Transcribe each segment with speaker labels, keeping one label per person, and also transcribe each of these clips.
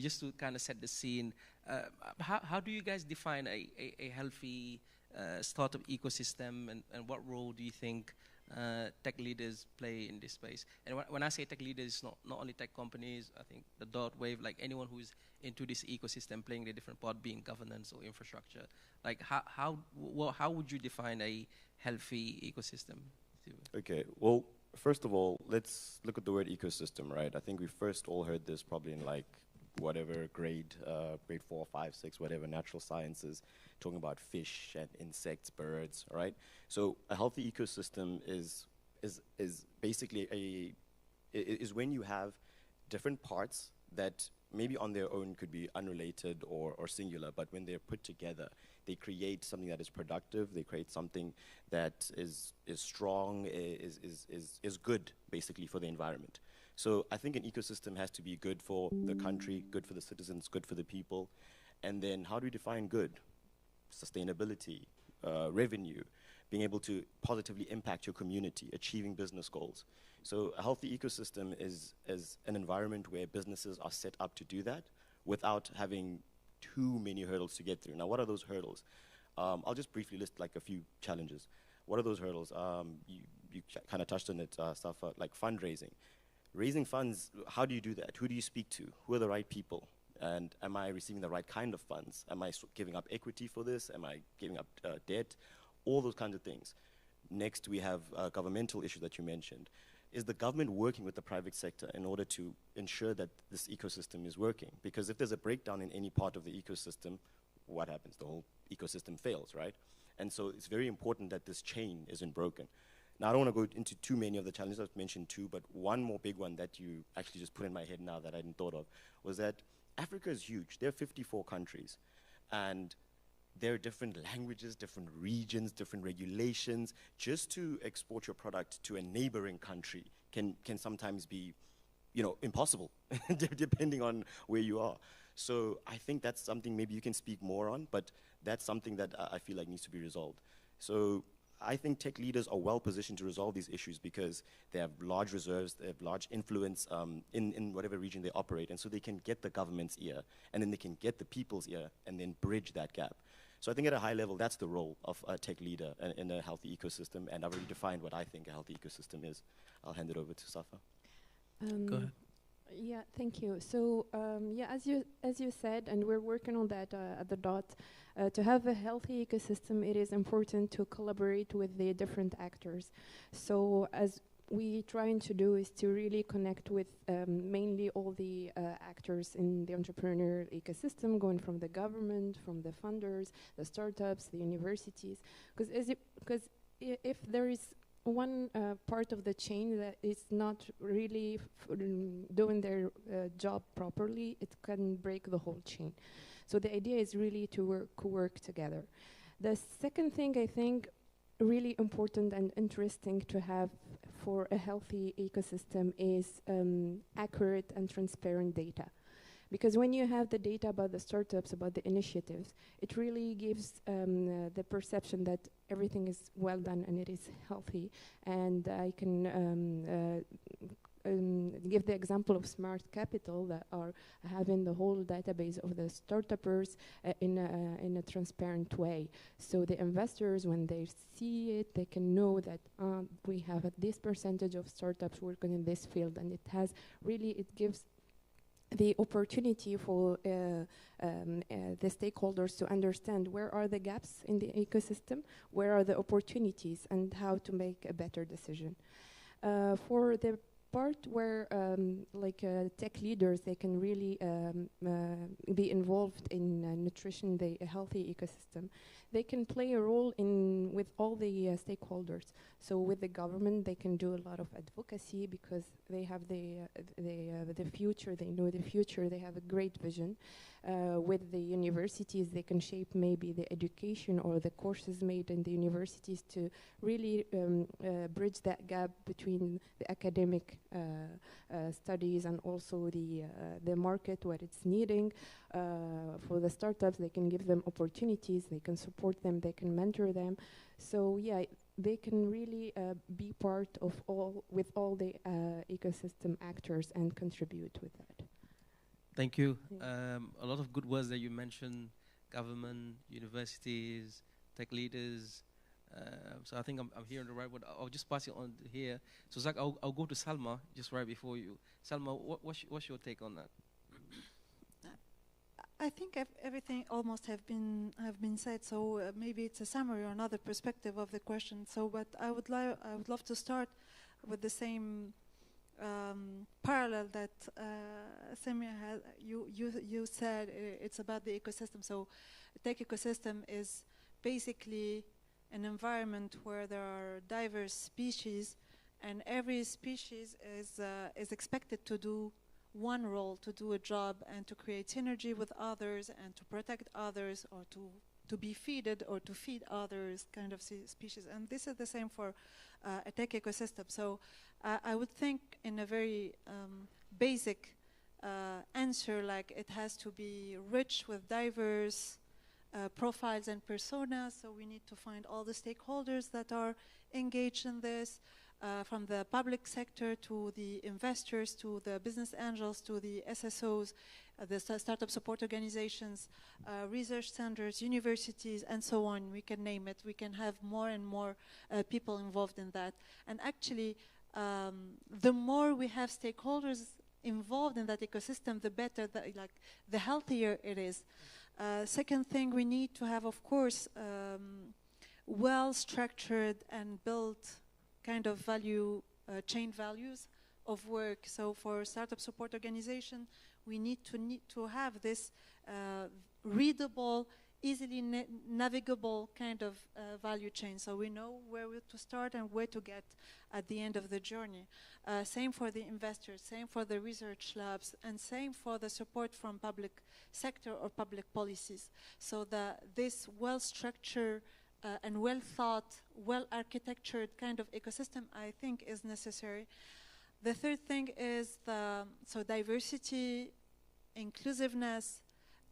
Speaker 1: just to kind of set the scene, how do you guys define a healthy startup ecosystem, and what role do you think tech leaders play in this space? And when I say tech leaders, it's not only tech companies. I think the dot wave, like anyone who's into this ecosystem, playing the different part, being governance or infrastructure. Like how would you define a healthy ecosystem?
Speaker 2: Okay, well, first of all, let's look at the word ecosystem, right? I think we first all heard this probably in like whatever grade 4, 5, 6, whatever, natural sciences, talking about fish and insects, birds, right? So a healthy ecosystem is basically is when you have different parts that maybe on their own could be unrelated or singular, but when they're put together, they create something that is productive, they create something that is strong, is good, basically, for the environment. So I think an ecosystem has to be good for the country, good for the citizens, good for the people. And then how do we define good? Sustainability, revenue, being able to positively impact your community, achieving business goals. So a healthy ecosystem is an environment where businesses are set up to do that without having too many hurdles to get through. Now, what are those hurdles? I'll just briefly list like a few challenges. What are those hurdles? You kind of touched on it, Safa, like fundraising. Raising funds, how do you do that? Who do you speak to? Who are the right people? And am I receiving the right kind of funds? Am I giving up equity for this? Am I giving up debt? All those kinds of things. Next, we have governmental issues that you mentioned. Is the government working with the private sector in order to ensure that this ecosystem is working? Because if there's a breakdown in any part of the ecosystem, what happens? The whole ecosystem fails, right? And so it's very important that this chain isn't broken. Now, I don't want to go into too many of the challenges. I've mentioned two, but one more big one that you actually just put in my head now that I hadn't thought of was that Africa is huge. There are 54 countries, and there are different languages, different regions, different regulations. Just to export your product to a neighboring country can sometimes be, impossible, depending on where you are. So I think that's something maybe you can speak more on, but that's something that I feel like needs to be resolved. So I think tech leaders are well positioned to resolve these issues because they have large reserves, they have large influence in whatever region they operate, and so they can get the government's ear, and then they can get the people's ear, and then bridge that gap. So I think at a high level, that's the role of a tech leader in a healthy ecosystem, and I've already defined what I think a healthy ecosystem is. I'll hand it over to Safa.
Speaker 1: Go ahead.
Speaker 3: Yeah, thank you. So as you said, and we're working on that at the DOT, to have a healthy ecosystem, it is important to collaborate with the different actors. So as we trying to do is to really connect with mainly all the actors in the entrepreneurial ecosystem, going from the government, from the funders, the startups, the universities, because if there is one part of the chain that is not really doing their job properly, it can break the whole chain. So the idea is really to work together. The second thing I think really important and interesting to have for a healthy ecosystem is accurate and transparent data. Because when you have the data about the startups, about the initiatives, it really gives the perception that everything is well done and it is healthy. And I can give the example of Smart Capital that are having the whole database of the startuppers in a transparent way. So the investors, when they see it, they can know that we have this percentage of startups working in this field, and it gives the opportunity for the stakeholders to understand where are the gaps in the ecosystem, where are the opportunities, and how to make a better decision. For the part where tech leaders, they can really be involved in nutrition, a healthy ecosystem. They can play a role with all the stakeholders. So with the government, they can do a lot of advocacy because they have the future, they know the future, they have a great vision. With the universities, they can shape maybe the education or the courses made in the universities to really bridge that gap between the academic studies and also the market, what it's needing. For the startups, they can give them opportunities, they can support them, they can mentor them. So yeah, they can really be part of all the ecosystem actors and contribute with that.
Speaker 1: Thank you.
Speaker 3: Yeah.
Speaker 1: A lot of good words that you mentioned: government, universities, tech leaders. So I think I'm hearing the right word. I'll just pass it on here. So Zach, I'll go to Salma just right before you. Salma, what's your take on that?
Speaker 4: I think everything almost have been said. So maybe it's a summary or another perspective of the question. So, but I would love to start with the same parallel that Samia had. You said it's about the ecosystem. So, a tech ecosystem is basically an environment where there are diverse species, and every species is expected to do one role, to do a job, and to create synergy with others, and to protect others, or to be feeded or to feed others, kind of species. And this is the same for a tech ecosystem. So I would think in a very basic answer, like it has to be rich with diverse profiles and personas. So we need to find all the stakeholders that are engaged in this, from the public sector to the investors, to the business angels, to the SSOs, the startup support organizations, research centers, universities, and so on. We can name it. We can have more and more people involved in that. And actually, the more we have stakeholders involved in that ecosystem, the better, the healthier it is. Second thing, we need to have, of course, well-structured and built kind of value chain values of work. So for startup support organization, we need to have this readable, easily navigable kind of value chain. So we know where to start and where to get at the end of the journey. Same for the investors, same for the research labs, and same for the support from public sector or public policies. So this well-structured and well-thought, well-architectured kind of ecosystem, I think, is necessary. The third thing is so diversity, inclusiveness,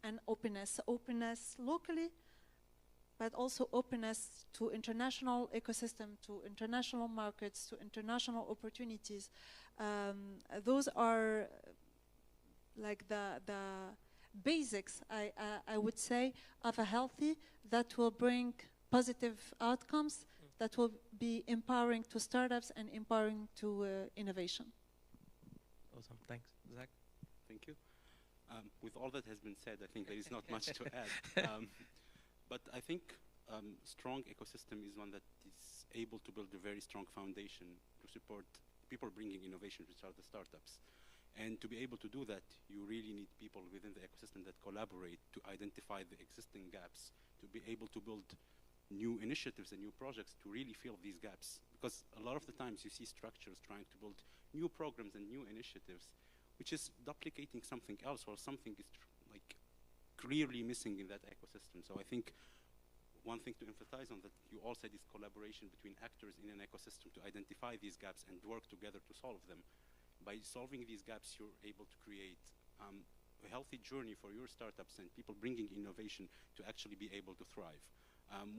Speaker 4: and openness. Openness locally, but also openness to international ecosystem, to international markets, to international opportunities. Those are like the basics, I would say, of a healthy that will bring positive outcomes, that will be empowering to startups and empowering to innovation.
Speaker 1: Awesome, thanks. Zach?
Speaker 5: Thank you. With all that has been said, I think there is not much to add. But I think strong ecosystem is one that is able to build a very strong foundation to support people bringing innovation, which are the startups. And to be able to do that, you really need people within the ecosystem that collaborate to identify the existing gaps, to be able to build new initiatives and new projects to really fill these gaps. Because a lot of the times you see structures trying to build new programs and new initiatives, which is duplicating something else, or something is clearly missing in that ecosystem. So I think one thing to emphasize on that you all said is collaboration between actors in an ecosystem to identify these gaps and work together to solve them. By solving these gaps, you're able to create a healthy journey for your startups and people bringing innovation to actually be able to thrive.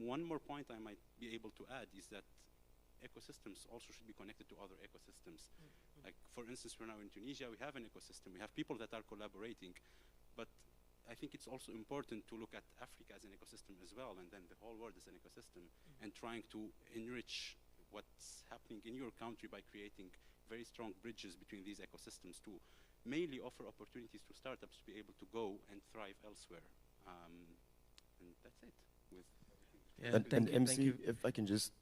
Speaker 5: One more point I might be able to add is that ecosystems also should be connected to other ecosystems. Like, for instance, we're now in Tunisia, we have an ecosystem, we have people that are collaborating, but I think it's also important to look at Africa as an ecosystem as well, and then the whole world as an ecosystem, and trying to enrich what's happening in your country by creating very strong bridges between these ecosystems to mainly offer opportunities to startups to be able to go and thrive elsewhere. And that's it.
Speaker 2: And MC, if I can just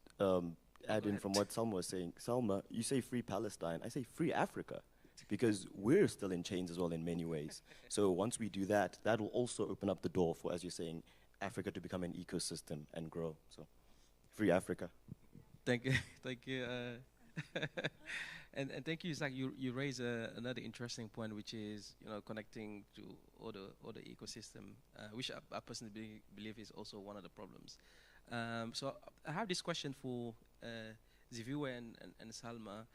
Speaker 2: add in from what Salma was saying. Salma, you say free Palestine, I say free Africa, because we're still in chains as well in many ways. So once we do that, that will also open up the door for, as you're saying, Africa to become an ecosystem and grow. So free Africa.
Speaker 1: Thank you, thank you. And thank you, Zach. You raise another interesting point, which is connecting to other ecosystem, which I personally believe is also one of the problems. So I have this question for Ziviwe and Salma.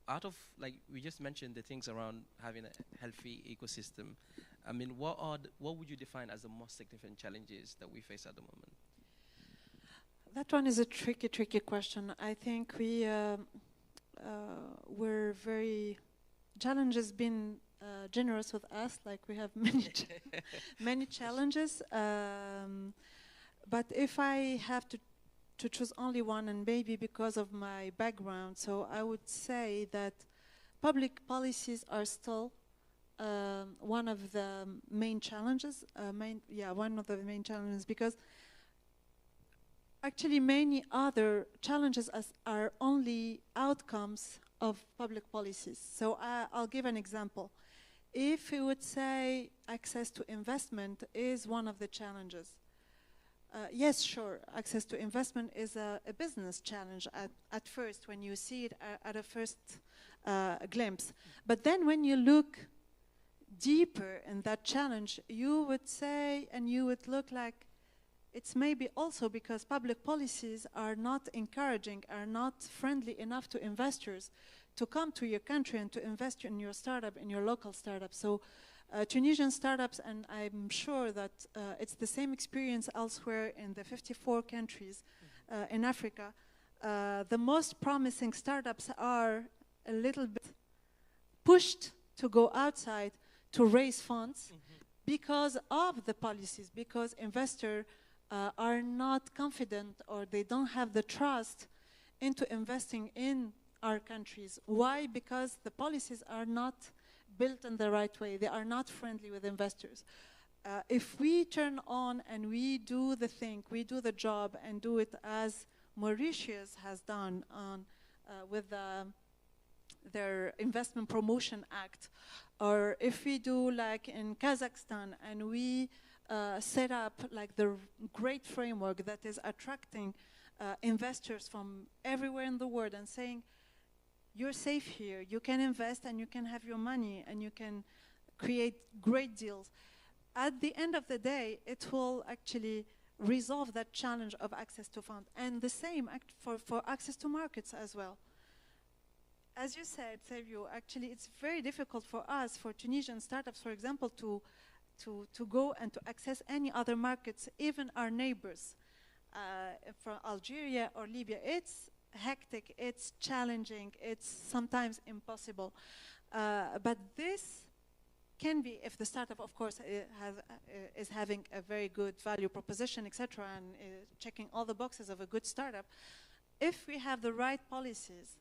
Speaker 1: Out of, like we just mentioned, the things around having a healthy ecosystem, I mean, what would you define as the most significant challenges that we face at the moment?
Speaker 4: That one is a tricky question. I think we're very challenges been generous with us, like we have many many challenges. But if I have to choose only one, and maybe because of my background, so I would say that public policies are still one of the main challenges. One of the main challenges, because actually many other challenges are only outcomes of public policies. So I'll give an example. If we would say access to investment is one of the challenges, yes, sure, access to investment is a business challenge at first, when you see it at a first glimpse. But then when you look deeper in that challenge, you would say, and you would look like, it's maybe also because public policies are not encouraging, are not friendly enough to investors to come to your country and to invest in your startup, in your local startup. So Tunisian startups, and I'm sure that it's the same experience elsewhere in the 54 countries in Africa, the most promising startups are a little bit pushed to go outside to raise funds because of the policies, because investors are not confident, or they don't have the trust into investing in our countries. Why? Because the policies are not built in the right way. They are not friendly with investors. If we turn on and we do the thing, we do the job and do it as Mauritius has done on, with their Investment Promotion Act, or if we do like in Kazakhstan and we set up like the great framework that is attracting investors from everywhere in the world and saying, you're safe here, you can invest and you can have your money and you can create great deals. At the end of the day, it will actually resolve that challenge of access to funds. And the same for access to markets as well. As you said, Sergio, actually it's very difficult for us, for Tunisian startups, for example, to go and to access any other markets, even our neighbors from Algeria or Libya. It's hectic, it's challenging, it's sometimes impossible. But this can be, if the startup, of course, is having a very good value proposition, etc., and checking all the boxes of a good startup, if we have the right policies,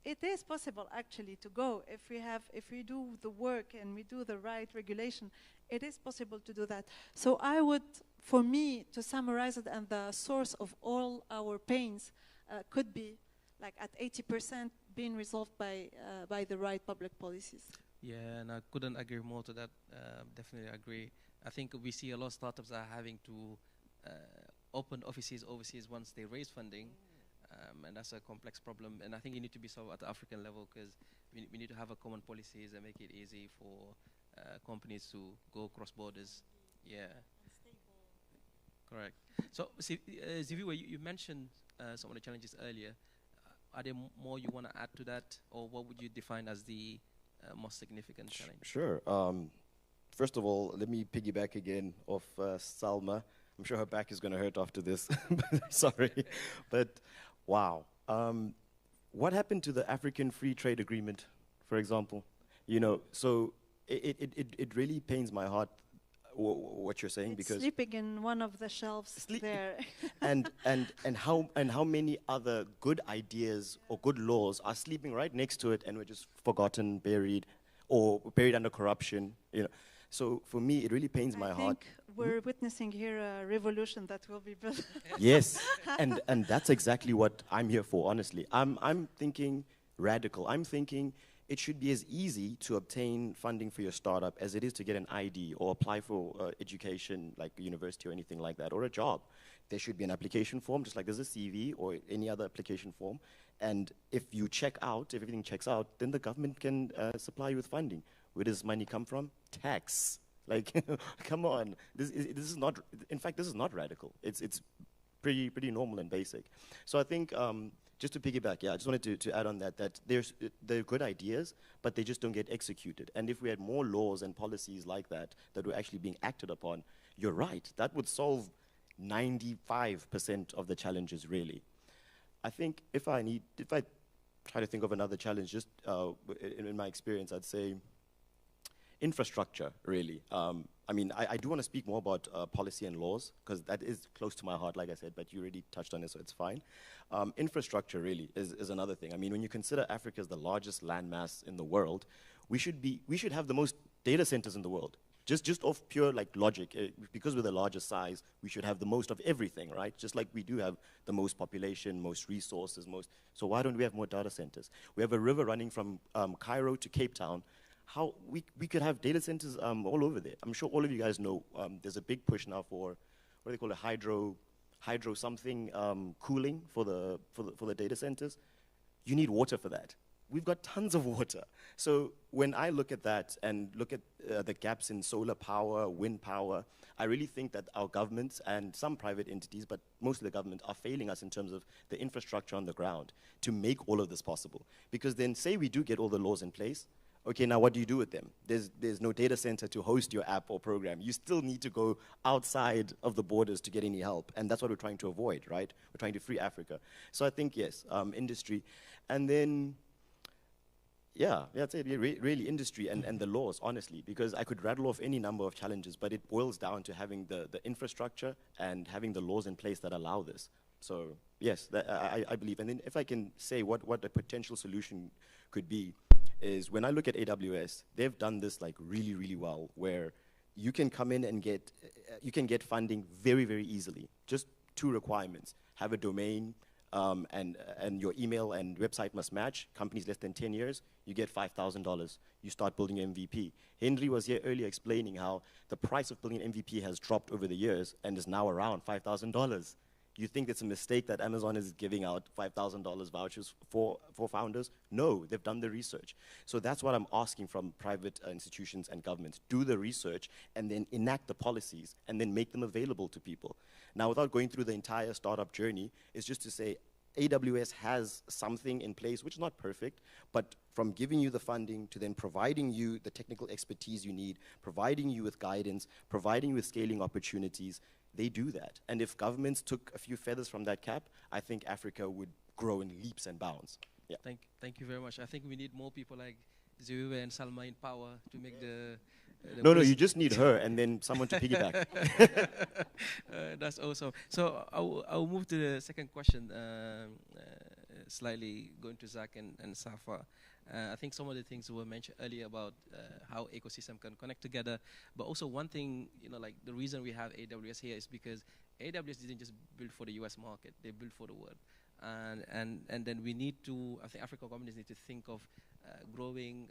Speaker 4: it is possible actually to go. If we do the work and we do the right regulation, it is possible to do that. So I would, for me, to summarize it, and the source of all our pains could be like at 80% being resolved by the right public policies.
Speaker 1: Yeah, and I couldn't agree more to that. Definitely agree. I think we see a lot of startups are having to open offices overseas once they raise funding. And that's a complex problem, and I think it needs to be solved at the African level, because we need to have a common policies and make it easy for companies to go cross borders. Yeah, correct. So, Ziviwa, you mentioned some of the challenges earlier. Are there more you want to add to that, or what would you define as the most significant challenge?
Speaker 2: Sure. First of all, let me piggyback again off Salma. I'm sure her back is going to hurt after this. Sorry, but wow. What happened to the African Free Trade Agreement, for example? You know, so it really pains my heart what you're saying,
Speaker 4: it's
Speaker 2: because
Speaker 4: sleeping in one of the shelves there.
Speaker 2: and how many other good ideas or good laws are sleeping right next to it and were just forgotten, buried, or buried under corruption. You know, so for me, it really pains my heart.
Speaker 4: I think we're witnessing here a revolution that will be built.
Speaker 2: Yes, and that's exactly what I'm here for, honestly. I'm thinking radical. I'm thinking it should be as easy to obtain funding for your startup as it is to get an ID or apply for education, like a university or anything like that, or a job. There should be an application form, just like there's a CV or any other application form. And if you check out, if everything checks out, then the government can supply you with funding. Where does money come from? Tax. Like, come on. This is not, in fact, this is not radical. It's pretty normal and basic. So I think, just to piggyback, yeah, I just wanted to add on that they're good ideas, but they just don't get executed. And if we had more laws and policies like that were actually being acted upon, you're right, that would solve 95% of the challenges, really. I think if I try to think of another challenge, just in my experience, I'd say infrastructure, really. I mean, I do want to speak more about policy and laws, because that is close to my heart, like I said, but you already touched on it, so it's fine. Infrastructure, really, is another thing. I mean, when you consider Africa as the largest landmass in the world, we should have the most data centers in the world. Just off pure like logic, because we're the largest size, we should have the most of everything, right? Just like we do have the most population, most resources, so why don't we have more data centers? We have a river running from Cairo to Cape Town. How we could have data centers all over there. I'm sure all of you guys know there's a big push now for what do they call it, hydro something cooling for the data centers. You need water for that. We've got tons of water. So when I look at that and look at the gaps in solar power, wind power, I really think that our governments and some private entities, but most of the government, are failing us in terms of the infrastructure on the ground to make all of this possible. Because then say we do get all the laws in place, okay, now what do you do with them? There's no data center to host your app or program. You still need to go outside of the borders to get any help. And that's what we're trying to avoid, right? We're trying to free Africa. So I think, yes, industry. And then, yeah, that's it. Really industry and the laws, honestly, because I could rattle off any number of challenges, but it boils down to having the infrastructure and having the laws in place that allow this. So yes, I believe. And then if I can say what a potential solution could be, is when I look at AWS, they've done this like really, really well, where you can come in and get funding very, very easily. Just 2 requirements: have a domain, and your email and website must match. Companies less than 10 years, you get $5,000. You start building your MVP. Henry was here earlier explaining how the price of building an MVP has dropped over the years and is now around $5,000. You think it's a mistake that Amazon is giving out $5,000 vouchers for founders? No, they've done the research. So that's what I'm asking from private institutions and governments. Do the research and then enact the policies and then make them available to people. Now, without going through the entire startup journey, it's just to say AWS has something in place, which is not perfect, but from giving you the funding to then providing you the technical expertise you need, providing you with guidance, providing you with scaling opportunities, they do that. And if governments took a few feathers from that cap, I think Africa would grow in leaps and bounds. Yeah.
Speaker 1: Thank you very much. I think we need more people like Zeruwe and Salma in power to make the
Speaker 2: no, you just need her and then someone to piggyback.
Speaker 1: That's awesome. So I'll move to the second question, slightly going to Zach and Safa. I think some of the things were mentioned earlier about how ecosystem can connect together, but also one thing, like the reason we have AWS here is because AWS didn't just build for the US market, they built for the world. And then we need to, I think African companies need to think of growing,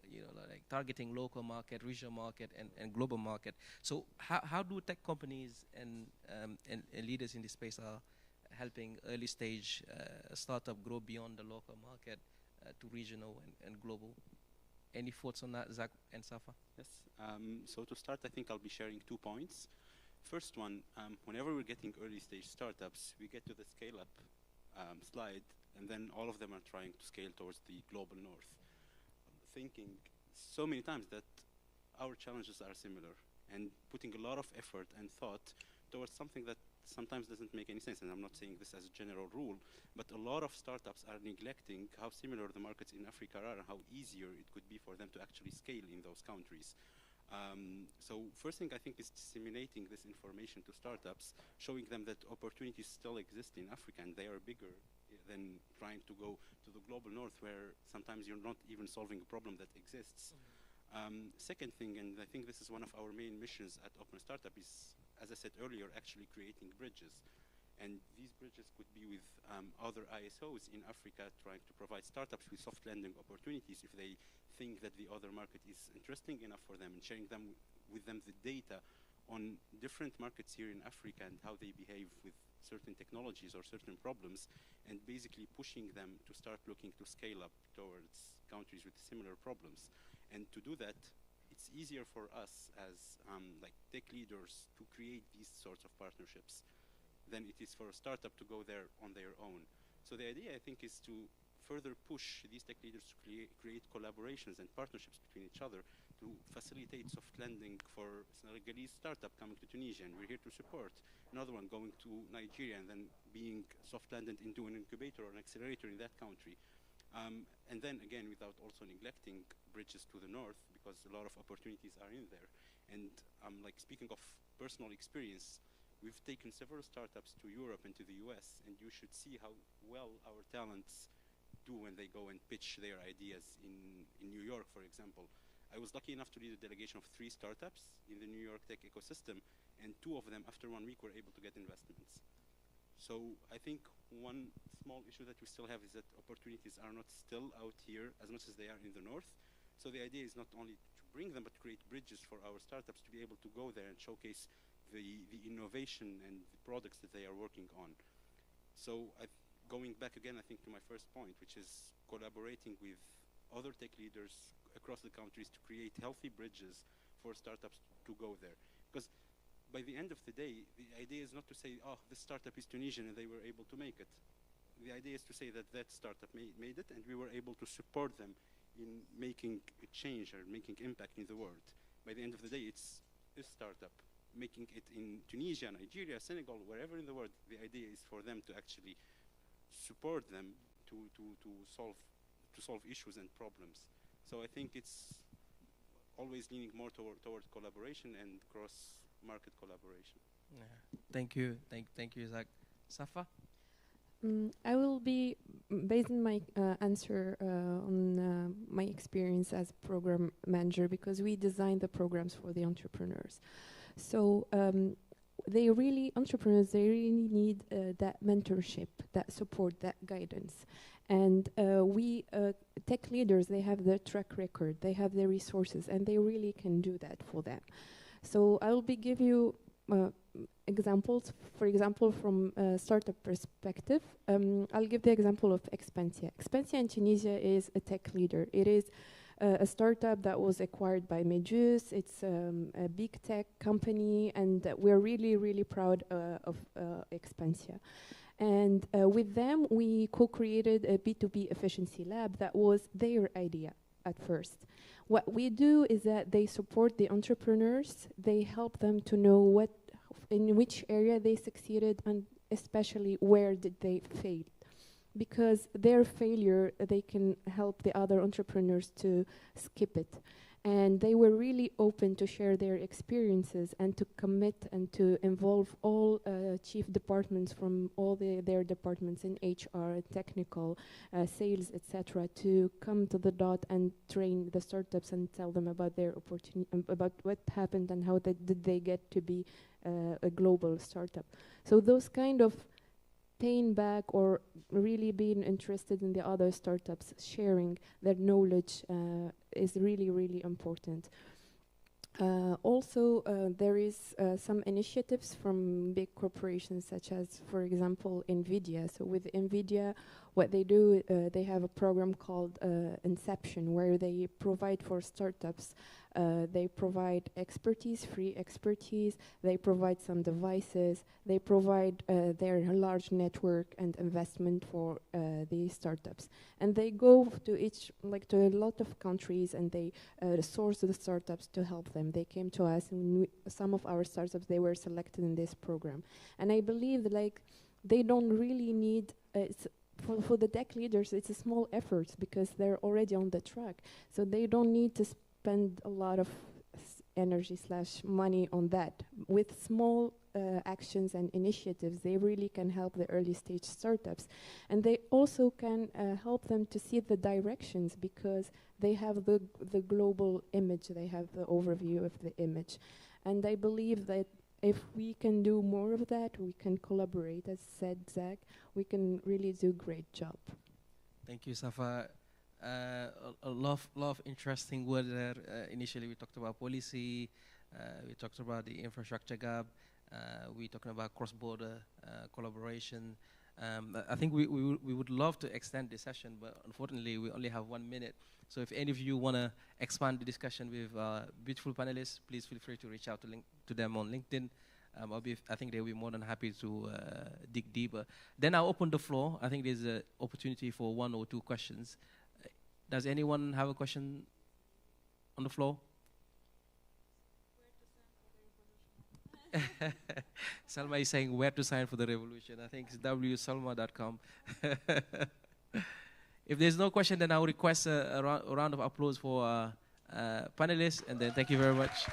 Speaker 1: like targeting local market, regional market, and global market. So how do tech companies and leaders in this space are helping early stage startup grow beyond the local market to regional and global? Any thoughts on that, Zach and Safa?
Speaker 5: Yes. So to start, I think I'll be sharing 2 points. First one, whenever we're getting early stage startups, we get to the scale up slide, and then all of them are trying to scale towards the global north, thinking so many times that our challenges are similar, and putting a lot of effort and thought towards something that sometimes doesn't make any sense. And I'm not saying this as a general rule, but a lot of startups are neglecting how similar the markets in Africa are and how easier it could be for them to actually scale in those countries. So first thing I think is disseminating this information to startups, showing them that opportunities still exist in Africa and they are bigger than trying to go to the global north, where sometimes you're not even solving a problem that exists. Second thing, and I think this is one of our main missions at Open Startup, is, as I said earlier, actually creating bridges. And these bridges could be with other ISOs in Africa trying to provide startups with soft landing opportunities if they think that the other market is interesting enough for them, and sharing with them the data on different markets here in Africa and how they behave with certain technologies or certain problems, and basically pushing them to start looking to scale up towards countries with similar problems. And to do that, it's easier for us as like tech leaders to create these sorts of partnerships than it is for a startup to go there on their own. So the idea, I think, is to further push these tech leaders to create collaborations and partnerships between each other to facilitate soft landing for a Senegalese startup coming to Tunisia, and we're here to support another one going to Nigeria and then being soft landed into an incubator or an accelerator in that country. And then again, without also neglecting bridges to the north, because a lot of opportunities are in there. And like speaking of personal experience, we've taken several startups to Europe and to the US, and you should see how well our talents do when they go and pitch their ideas in New York, for example. I was lucky enough to lead a delegation of 3 startups in the New York tech ecosystem, and 2 of them, after 1 week, were able to get investments. So I think one small issue that we still have is that opportunities are not still out here as much as they are in the north. So the idea is not only to bring them, but to create bridges for our startups to be able to go there and showcase the innovation and the products that they are working on. So going back again, I think, to my first point, which is collaborating with other tech leaders across the countries to create healthy bridges for startups to go there. Because by the end of the day, the idea is not to say, oh, this startup is Tunisian and they were able to make it. The idea is to say that that startup made it, and we were able to support them in making a change or making impact in the world. By the end of the day, it's a startup making it in Tunisia, Nigeria, Senegal, wherever in the world. The idea is for them to actually support them to solve issues and problems. So I think it's always leaning more toward collaboration and cross-market collaboration.
Speaker 1: Yeah. Thank you, thank you, Zach. Safa?
Speaker 3: I will be basing my answer on my experience as program manager, because we design the programs for the entrepreneurs. So entrepreneurs, they really need that mentorship, that support, that guidance. And tech leaders, they have their track record, they have their resources, and they really can do that for them. So I will give you examples. For example, from a startup perspective, I'll give the example of Expansia. Expansia in Tunisia is a tech leader. It is a startup that was acquired by Medjus. It's a big tech company, and we're really, really proud of Expansia. And with them, we co-created a B2B efficiency lab that was their idea at first. What we do is that they support the entrepreneurs. They help them to know in which area they succeeded, and especially where did they fail. Because their failure, they can help the other entrepreneurs to skip it. And they were really open to share their experiences and to commit and to involve all chief departments from all their departments in HR, technical, sales, etc., to come to the dot and train the startups and tell them about their opportunity, about what happened and how did they get to be a global startup. So those kind of paying back or really being interested in the other startups, sharing their knowledge is really, really important. Also, there is some initiatives from big corporations, such as, for example, NVIDIA. So with NVIDIA, what they do, they have a program called Inception, where they provide for startups. They provide expertise, free expertise. They provide some devices. They provide their large network and investment for these startups. And they go to to a lot of countries, and they source the startups to help them. They came to us, and some of our startups, they were selected in this program. And I believe they don't really need for the tech leaders, it's a small effort because they're already on the track. So they don't need to spend a lot of energy / money on that. With small actions and initiatives, they really can help the early stage startups. And they also can help them to see the directions, because they have the global image, they have the overview of the image. And I believe that if we can do more of that, we can collaborate, as said Zach, we can really do a great job.
Speaker 1: Thank you, Safa. A lot of interesting words there. Initially, we talked about policy, we talked about the infrastructure gap, we talking about cross-border collaboration. I think we would love to extend the session, but unfortunately, we only have 1 minute. So if any of you want to expand the discussion with beautiful panelists, please feel free to reach out to them on LinkedIn. I think they'll be more than happy to dig deeper. Then I'll open the floor. I think there's an opportunity for 1 or 2 questions. Does anyone have a question on the floor? Salma is saying where to sign for the revolution. I think it's wsalma.com. If there's no question, then I will request a round of applause for panelists, and then thank you very much.